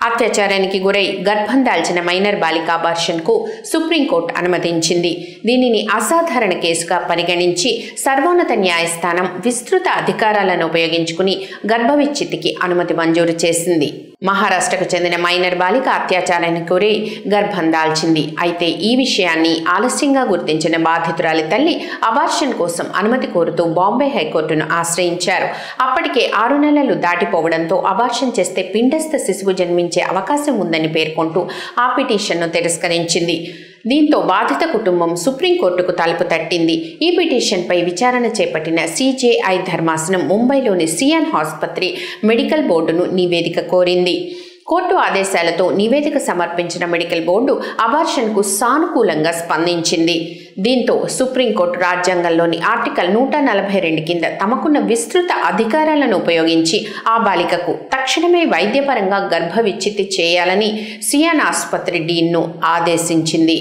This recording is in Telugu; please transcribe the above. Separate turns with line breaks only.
అత్యాచారానికి గురై గర్భం దాల్చిన మైనర్ బాలిక అబార్షన్కు సుప్రీంకోర్టు అనుమతించింది. దీనిని అసాధారణ కేసుగా పరిగణించి సర్వోన్నత న్యాయస్థానం విస్తృత అధికారాలను ఉపయోగించుకుని గర్భవిచ్ఛిత్తికి అనుమతి మంజూరు చేసింది. మహారాష్ట్రకు చెందిన మైనర్ బాలిక అత్యాచారానికి గురై గర్భం దాల్చింది. అయితే ఈ విషయాన్ని ఆలస్యంగా గుర్తించిన బాధితురాలి తల్లి అబార్షన్ కోసం అనుమతి కోరుతూ బాంబే హైకోర్టును ఆశ్రయించారు. అప్పటికే 6 నెలలు దాటిపోవడంతో అబార్షన్ చేస్తే పిండస్థ శిశువు జన్మించే అవకాశం ఉందని పేర్కొంటూ ఆ పిటిషన్ను తిరస్కరించింది. దీంతో బాధిత కుటుంబం సుప్రీంకోర్టుకు తలుపు తట్టింది. ఈ పిటిషన్పై విచారణ చేపట్టిన సిజేఐ ధర్మాసనం ముంబైలోని సియాన్ ఆసుపత్రి మెడికల్ బోర్డును నివేదిక కోరింది. కోర్టు ఆదేశాలతో నివేదిక సమర్పించిన మెడికల్ బోర్డు అబార్షన్కు సానుకూలంగా స్పందించింది. దీంతో సుప్రీంకోర్టు రాజ్యాంగంలోని ఆర్టికల్ 142 కింద తమకున్న విస్తృత అధికారాలను ఉపయోగించి ఆ బాలికకు తక్షణమే వైద్యపరంగా గర్భ విచ్ఛిత్తి చేయాలని సియాన్ ఆసుపత్రి డీన్ను ఆదేశించింది.